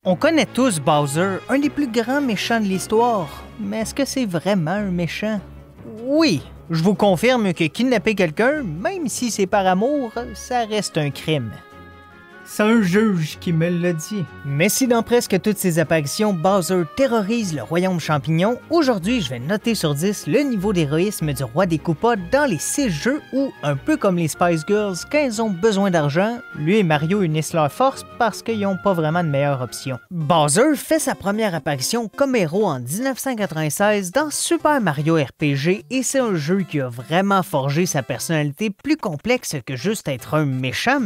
On connaît tous Bowser, un des plus grands méchants de l'histoire. Mais est-ce que c'est vraiment un méchant? Oui, je vous confirme que kidnapper quelqu'un, même si c'est par amour, ça reste un crime. C'est un juge qui me l'a dit. Mais si dans presque toutes ses apparitions, Bowser terrorise le royaume champignon, aujourd'hui je vais noter sur 10 le niveau d'héroïsme du roi des Koopas dans les 6 jeux où, un peu comme les Spice Girls, quand ils ont besoin d'argent, lui et Mario unissent leurs forces parce qu'ils n'ont pas vraiment de meilleure option. Bowser fait sa première apparition comme héros en 1996 dans Super Mario RPG et c'est un jeu qui a vraiment forgé sa personnalité plus complexe que juste être un méchant.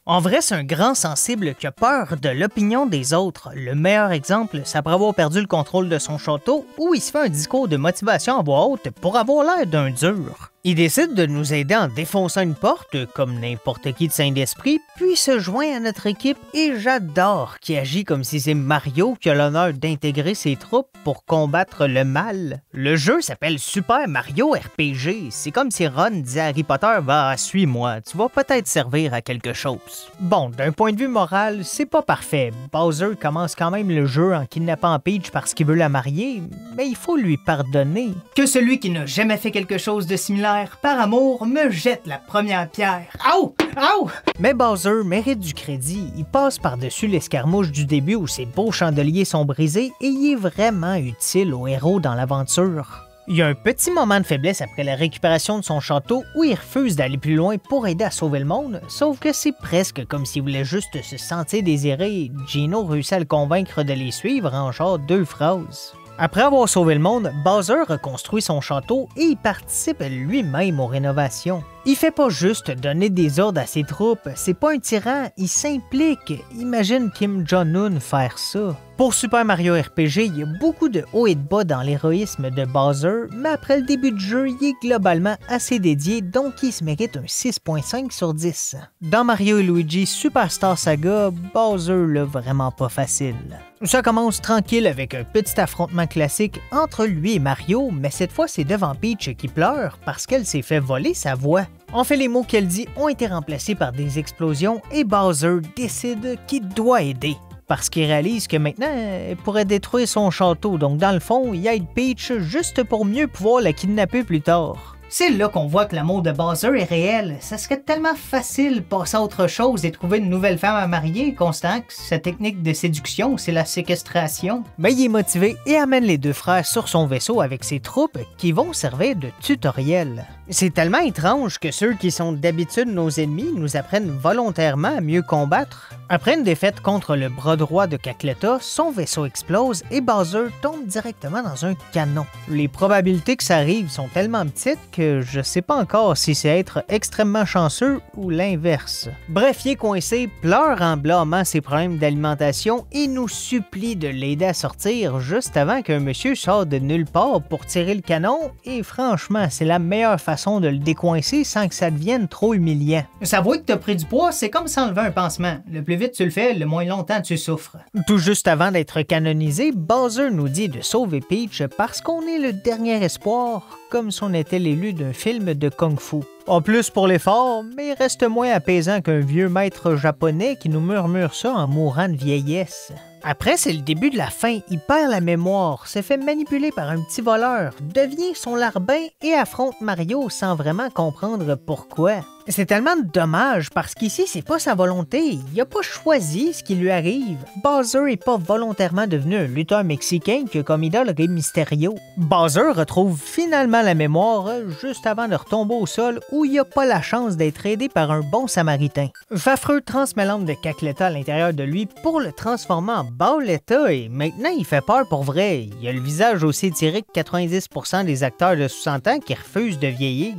En vrai, c'est un grand sensible qui a peur de l'opinion des autres. Le meilleur exemple, c'est après avoir perdu le contrôle de son château où il se fait un discours de motivation à voix haute pour avoir l'air d'un dur. Il décide de nous aider en défonçant une porte, comme n'importe qui de sain d'esprit, puis se joint à notre équipe et j'adore qu'il agit comme si c'est Mario qui a l'honneur d'intégrer ses troupes pour combattre le mal. Le jeu s'appelle Super Mario RPG. C'est comme si Ron disait à Harry Potter « Va, suis-moi, tu vas peut-être servir à quelque chose. » Bon, d'un point de vue moral, c'est pas parfait. Bowser commence quand même le jeu en kidnappant Peach parce qu'il veut la marier, mais il faut lui pardonner. Que celui qui n'a jamais fait quelque chose de similaire par amour, me jette la première pierre. Aouh! Aouh! Mais Bowser mérite du crédit. Il passe par-dessus l'escarmouche du début où ses beaux chandeliers sont brisés et il est vraiment utile au héros dans l'aventure. Il y a un petit moment de faiblesse après la récupération de son château où il refuse d'aller plus loin pour aider à sauver le monde, sauf que c'est presque comme s'il voulait juste se sentir désiré. Gino réussit à le convaincre de les suivre en genre 2 phrases. Après avoir sauvé le monde, Bowser reconstruit son château et il participe lui-même aux rénovations. Il fait pas juste donner des ordres à ses troupes, c'est pas un tyran, il s'implique. Imagine Kim Jong-un faire ça. Pour Super Mario RPG, il y a beaucoup de hauts et de bas dans l'héroïsme de Bowser, mais après le début du jeu, il est globalement assez dédié, donc il se mérite un 6.5 sur 10. Dans Mario et Luigi Superstar Saga, Bowser l'a vraiment pas facile. Ça commence tranquille avec un petit affrontement classique entre lui et Mario, mais cette fois c'est devant Peach qui pleure parce qu'elle s'est fait voler sa voix. En fait, les mots qu'elle dit ont été remplacés par des explosions et Bowser décide qu'il doit aider. Parce qu'il réalise que maintenant, elle pourrait détruire son château, donc dans le fond, il aide Peach juste pour mieux pouvoir la kidnapper plus tard. C'est là qu'on voit que l'amour de Bowser est réel. Ça serait tellement facile de passer à autre chose et trouver une nouvelle femme à marier, constant que sa technique de séduction, c'est la séquestration. Mais il est motivé et amène les 2 frères sur son vaisseau avec ses troupes qui vont servir de tutoriel. C'est tellement étrange que ceux qui sont d'habitude nos ennemis nous apprennent volontairement à mieux combattre. Après une défaite contre le bras droit de Cacletta, son vaisseau explose et Bowser tombe directement dans un canon. Les probabilités que ça arrive sont tellement petites que je sais pas encore si c'est être extrêmement chanceux ou l'inverse. Bref, il est coincé, pleure en blâmant ses problèmes d'alimentation et nous supplie de l'aider à sortir juste avant qu'un monsieur sorte de nulle part pour tirer le canon et franchement, c'est la meilleure façon de le décoincer sans que ça devienne trop humiliant. S'avouer que t'as pris du poids, c'est comme s'enlever un pansement. Le plus vite tu le fais, le moins longtemps tu souffres. Tout juste avant d'être canonisé, Bowser nous dit de sauver Peach parce qu'on est le dernier espoir, comme si on était l'élu d'un film de kung-fu. En plus pour l'effort, mais il reste moins apaisant qu'un vieux maître japonais qui nous murmure ça en mourant de vieillesse. Après, c'est le début de la fin, il perd la mémoire, se fait manipuler par un petit voleur, devient son larbin et affronte Mario sans vraiment comprendre pourquoi. C'est tellement dommage parce qu'ici, c'est pas sa volonté, il a pas choisi ce qui lui arrive. Bowser est pas volontairement devenu un lutteur mexicain qui a comme idole Rey Mysterio. Bowser retrouve finalement la mémoire juste avant de retomber au sol où il a pas la chance d'être aidé par un bon samaritain. Fafreux transmet l'âme de Cacletta à l'intérieur de lui pour le transformer en Bowletta et maintenant il fait peur pour vrai. Il a le visage aussi étiré que 90% des acteurs de 60 ans qui refusent de vieillir.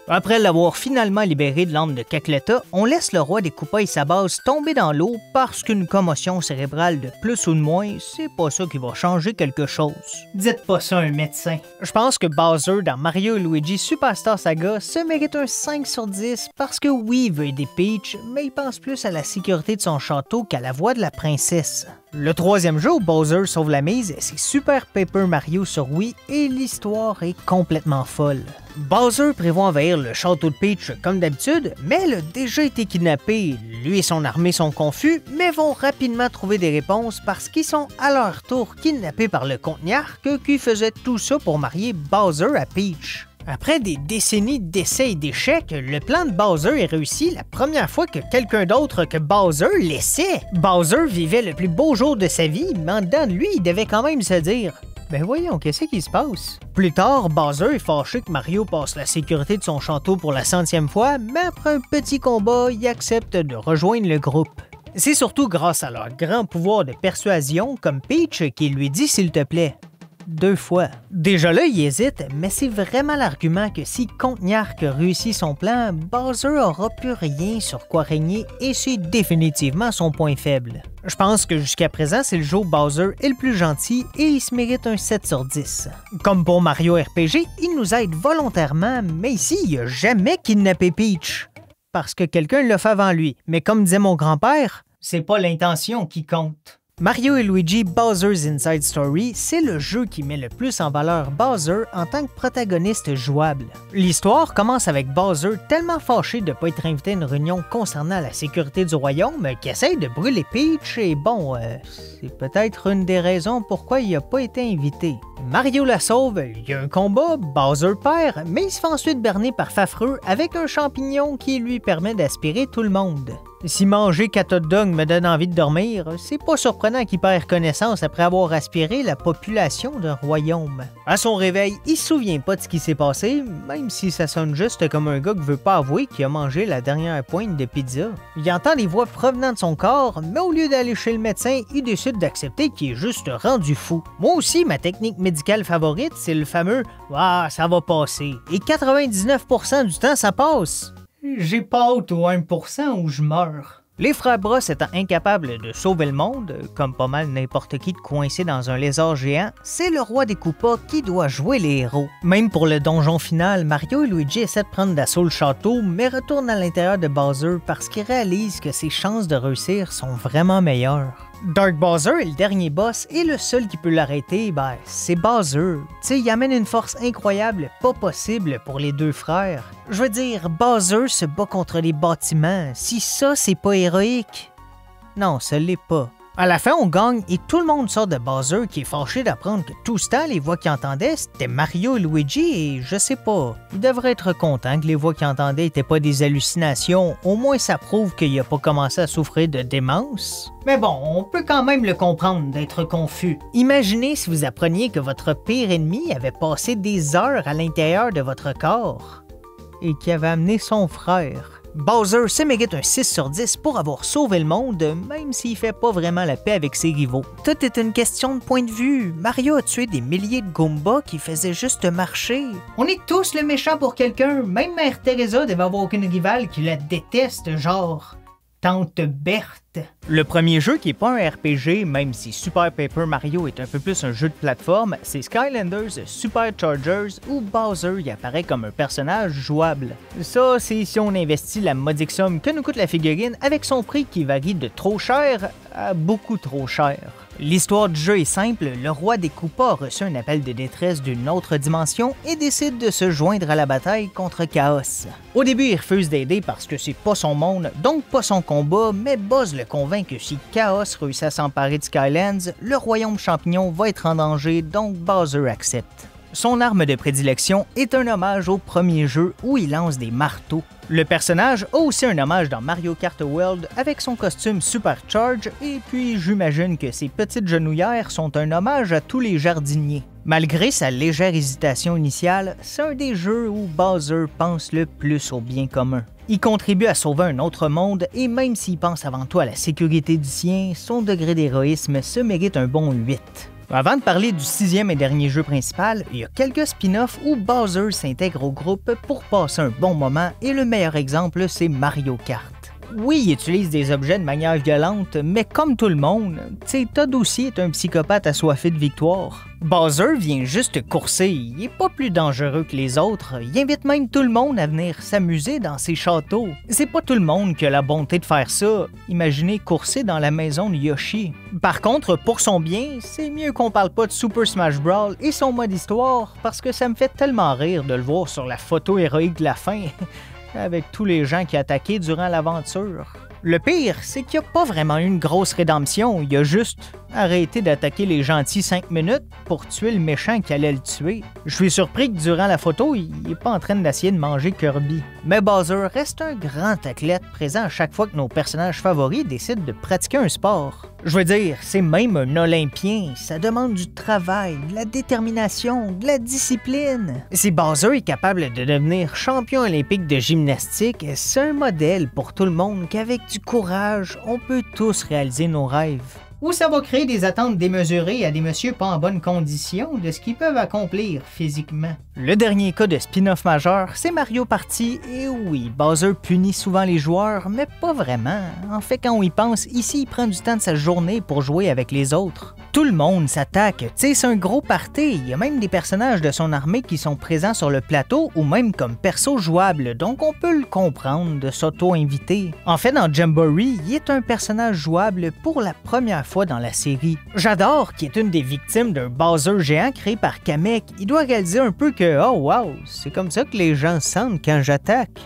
Après l'avoir finalement libéré de l'âme de Cacletta, on laisse le roi des Koopas et sa base tomber dans l'eau parce qu'une commotion cérébrale de plus ou de moins, c'est pas ça qui va changer quelque chose. Dites pas ça à un médecin. Je pense que Bowser dans Mario et Luigi Superstar Saga se mérite un 5 sur 10 parce que oui, il veut aider Peach, mais il pense plus à la sécurité de son château qu'à la voix de la princesse. Le troisième jeu où Bowser sauve la mise, c'est Super Paper Mario sur Wii et l'histoire est complètement folle. Bowser prévoit envahir le château de Peach comme d'habitude, mais elle a déjà été kidnappée. Lui et son armée sont confus, mais vont rapidement trouver des réponses parce qu'ils sont à leur tour kidnappés par le comte Nyark qui faisait tout ça pour marier Bowser à Peach. Après des décennies d'essais et d'échecs, le plan de Bowser est réussi la première fois que quelqu'un d'autre que Bowser l'essaie. Bowser vivait le plus beau jour de sa vie, mais en dedans de lui, il devait quand même se dire « Ben voyons, qu'est-ce qui se passe? » Plus tard, Bowser est fâché que Mario passe la sécurité de son château pour la 100e fois, mais après un petit combat, il accepte de rejoindre le groupe. C'est surtout grâce à leur grand pouvoir de persuasion, comme Peach, qui lui dit « s'il te plaît ». 2 fois. Déjà là, il hésite, mais c'est vraiment l'argument que si Comte Nyark réussit son plan, Bowser aura plus rien sur quoi régner et c'est définitivement son point faible. Je pense que jusqu'à présent, c'est le jeu où Bowser est le plus gentil et il se mérite un 7 sur 10. Comme pour Mario RPG, il nous aide volontairement, mais ici, il n'a jamais kidnappé Peach. Parce que quelqu'un l'a fait avant lui, mais comme disait mon grand-père, c'est pas l'intention qui compte. Mario et Luigi Bowser's Inside Story, c'est le jeu qui met le plus en valeur Bowser en tant que protagoniste jouable. L'histoire commence avec Bowser tellement fâché de ne pas être invité à une réunion concernant la sécurité du royaume qu'il essaye de brûler Peach et bon, c'est peut-être une des raisons pourquoi il n'a pas été invité. Mario la sauve, il y a un combat, Bowser perd, mais il se fait ensuite berner par Fafreux avec un champignon qui lui permet d'aspirer tout le monde. Si manger 4 hot dogs me donne envie de dormir, c'est pas surprenant qu'il perd connaissance après avoir aspiré la population d'un royaume. À son réveil, il se souvient pas de ce qui s'est passé, même si ça sonne juste comme un gars qui veut pas avouer qu'il a mangé la dernière pointe de pizza. Il entend des voix provenant de son corps, mais au lieu d'aller chez le médecin, il décide d'accepter qu'il est juste rendu fou. Moi aussi, ma technique médicale favorite, c'est le fameux « Ah, ça va passer ». Et 99% du temps, ça passe. J'ai pas hâte au 1% où je meurs. Les frères Bros étant incapables de sauver le monde, comme pas mal n'importe qui de coincé dans un lézard géant, c'est le roi des Koopas qui doit jouer les héros. Même pour le donjon final, Mario et Luigi essaient de prendre d'assaut le château, mais retournent à l'intérieur de Bowser parce qu'ils réalisent que ses chances de réussir sont vraiment meilleures. Dark Bowser est le dernier boss et le seul qui peut l'arrêter, c'est Bowser. Tu sais, il amène une force incroyable, pas possible pour les deux frères. Je veux dire, Bowser se bat contre les bâtiments. Si ça, c'est pas héroïque. Non, ça l'est pas. À la fin, on gagne et tout le monde sort de Bowser qui est fâché d'apprendre que tout ce temps, les voix qu'il entendait, c'était Mario et Luigi et je sais pas. Il devrait être content que les voix qu'il entendait étaient pas des hallucinations. Au moins, ça prouve qu'il a pas commencé à souffrir de démence. Mais bon, on peut quand même le comprendre d'être confus. Imaginez si vous appreniez que votre pire ennemi avait passé des heures à l'intérieur de votre corps et qu'il avait amené son frère. Bowser se mérite un 6 sur 10 pour avoir sauvé le monde, même s'il fait pas vraiment la paix avec ses rivaux. Tout est une question de point de vue. Mario a tué des milliers de Goombas qui faisaient juste marcher. On est tous le méchant pour quelqu'un, même Mère Teresa devait avoir aucune rivale qui la déteste, genre Tante Berthe. Le premier jeu qui est pas un RPG, même si Super Paper Mario est un peu plus un jeu de plateforme, c'est Skylanders Superchargers où Bowser y apparaît comme un personnage jouable. Ça, c'est si on investit la modique somme que nous coûte la figurine avec son prix qui varie de trop cher à beaucoup trop cher. L'histoire du jeu est simple, le roi des Koopas a reçu un appel de détresse d'une autre dimension et décide de se joindre à la bataille contre Chaos. Au début, il refuse d'aider parce que c'est pas son monde, donc pas son combat, mais Buzz le convainc que si Chaos réussit à s'emparer de Skylands, le royaume champignon va être en danger, donc Bowser accepte. Son arme de prédilection est un hommage au premier jeu où il lance des marteaux. Le personnage a aussi un hommage dans Mario Kart World avec son costume Supercharge et puis j'imagine que ses petites genouillères sont un hommage à tous les jardiniers. Malgré sa légère hésitation initiale, c'est un des jeux où Bowser pense le plus au bien commun. Il contribue à sauver un autre monde et même s'il pense avant tout à la sécurité du sien, son degré d'héroïsme se mérite un bon 8. Avant de parler du 6e et dernier jeu principal, il y a quelques spin-offs où Bowser s'intègre au groupe pour passer un bon moment et le meilleur exemple c'est Mario Kart. Oui, il utilise des objets de manière violente, mais comme tout le monde, Todd aussi est un psychopathe assoiffé de victoire. Bowser vient juste courser, il est pas plus dangereux que les autres, il invite même tout le monde à venir s'amuser dans ses châteaux. C'est pas tout le monde qui a la bonté de faire ça, imaginez courser dans la maison de Yoshi. Par contre, pour son bien, c'est mieux qu'on parle pas de Super Smash Bros. Et son mode histoire, parce que ça me fait tellement rire de le voir sur la photo héroïque de la fin, avec tous les gens qui attaquaient durant l'aventure. Le pire, c'est qu'il n'y a pas vraiment eu une grosse rédemption, il a juste arrêté d'attaquer les gentils 5 minutes pour tuer le méchant qui allait le tuer. Je suis surpris que durant la photo, il n'est pas en train d'essayer de manger Kirby. Mais Bowser reste un grand athlète présent à chaque fois que nos personnages favoris décident de pratiquer un sport. Je veux dire, c'est même un Olympien, ça demande du travail, de la détermination, de la discipline. Si Bowser est capable de devenir champion olympique de gymnastique, c'est un modèle pour tout le monde qu'avec du courage, on peut tous réaliser nos rêves. Ou ça va créer des attentes démesurées à des messieurs pas en bonne condition de ce qu'ils peuvent accomplir physiquement. Le dernier cas de spin-off majeur, c'est Mario Party, et oui, Bowser punit souvent les joueurs, mais pas vraiment. En fait, quand on y pense, ici il prend du temps de sa journée pour jouer avec les autres. Tout le monde s'attaque, c'est un gros party, il y a même des personnages de son armée qui sont présents sur le plateau ou même comme perso jouable, donc on peut le comprendre de s'auto-inviter. En fait, dans Jamboree, il est un personnage jouable pour la première fois dans la série. J'adore qui est une des victimes d'un Bowser géant créé par Kamek. Il doit réaliser un peu que oh wow, c'est comme ça que les gens sentent quand j'attaque.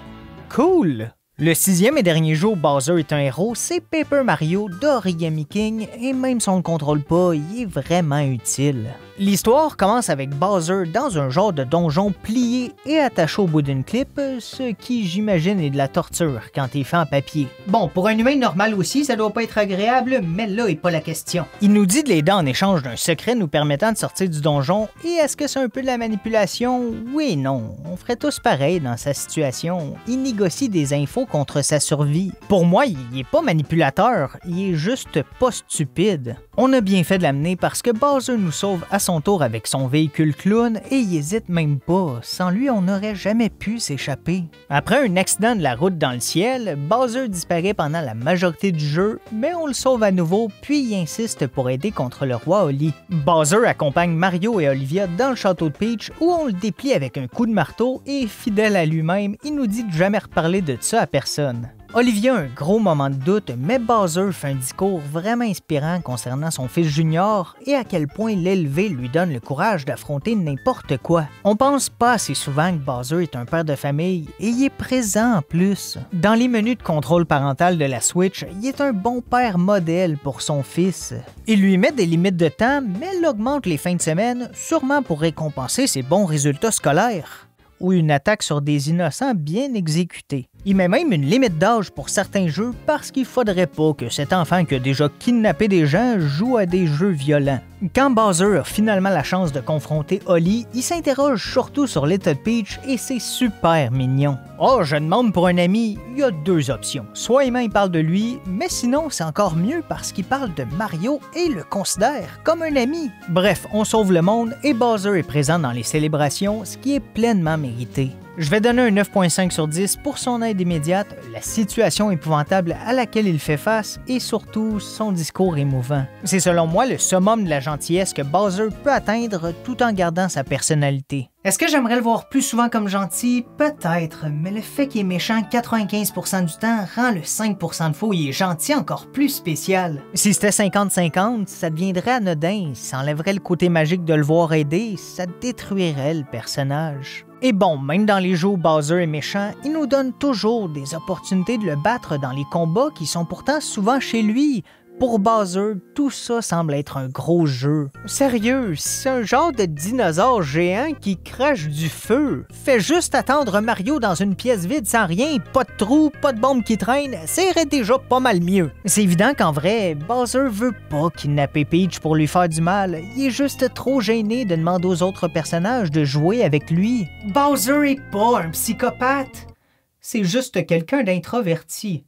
Cool! Le 6e et dernier jeu où Bowser est un héros, c'est Paper Mario d'Origami King, et même si on ne le contrôle pas, il est vraiment utile. L'histoire commence avec Bowser dans un genre de donjon plié et attaché au bout d'une clip, ce qui j'imagine est de la torture quand il est fait en papier. Bon, pour un humain normal aussi, ça doit pas être agréable, mais là est pas la question. Il nous dit de l'aider en échange d'un secret nous permettant de sortir du donjon, et est-ce que c'est un peu de la manipulation? Oui et non, on ferait tous pareil dans sa situation. Il négocie des infos contre sa survie. Pour moi, il est pas manipulateur, il est juste pas stupide. On a bien fait de l'amener parce que Bowser nous sauve à son tour avec son véhicule clown et il hésite même pas. Sans lui, on n'aurait jamais pu s'échapper. Après un accident de la route dans le ciel, Bowser disparaît pendant la majorité du jeu, mais on le sauve à nouveau puis il insiste pour aider contre le roi Oli. Bowser accompagne Mario et Olivia dans le château de Peach où on le déplie avec un coup de marteau et fidèle à lui-même, il nous dit de jamais reparler de ça à personne. Olivia a un gros moment de doute, mais Bowser fait un discours vraiment inspirant concernant son fils Junior et à quel point l'élever lui donne le courage d'affronter n'importe quoi. On pense pas assez souvent que Bowser est un père de famille et il est présent en plus. Dans les menus de contrôle parental de la Switch, il est un bon père modèle pour son fils. Il lui met des limites de temps, mais il augmente les fins de semaine, sûrement pour récompenser ses bons résultats scolaires. Ou une attaque sur des innocents bien exécutés. Il met même une limite d'âge pour certains jeux parce qu'il faudrait pas que cet enfant qui a déjà kidnappé des gens joue à des jeux violents. Quand Bowser a finalement la chance de confronter Oli, il s'interroge surtout sur l'état de Peach et c'est super mignon. Oh, je demande pour un ami, il y a deux options. Soit il parle de lui, mais sinon c'est encore mieux parce qu'il parle de Mario et le considère comme un ami. Bref, on sauve le monde et Bowser est présent dans les célébrations, ce qui est pleinement mérité. Je vais donner un 9.5 sur 10 pour son aide immédiate, la situation épouvantable à laquelle il fait face et surtout son discours émouvant. C'est selon moi le summum de la gentillesse que Bowser peut atteindre tout en gardant sa personnalité. Est-ce que j'aimerais le voir plus souvent comme gentil? Peut-être, mais le fait qu'il est méchant 95% du temps rend le 5% de fois où il est gentil encore plus spécial. Si c'était 50-50, ça deviendrait anodin, ça enlèverait le côté magique de le voir aider, ça détruirait le personnage. Et bon, même dans les jeux où Bowser est méchant, il nous donne toujours des opportunités de le battre dans les combats qui sont pourtant souvent chez lui. Pour Bowser, tout ça semble être un gros jeu. Sérieux, c'est un genre de dinosaure géant qui crache du feu. Fait juste attendre Mario dans une pièce vide sans rien, pas de trou, pas de bombe qui traîne, ça irait déjà pas mal mieux. C'est évident qu'en vrai, Bowser veut pas kidnapper Peach pour lui faire du mal, il est juste trop gêné de demander aux autres personnages de jouer avec lui. Bowser est pas un psychopathe, c'est juste quelqu'un d'introverti.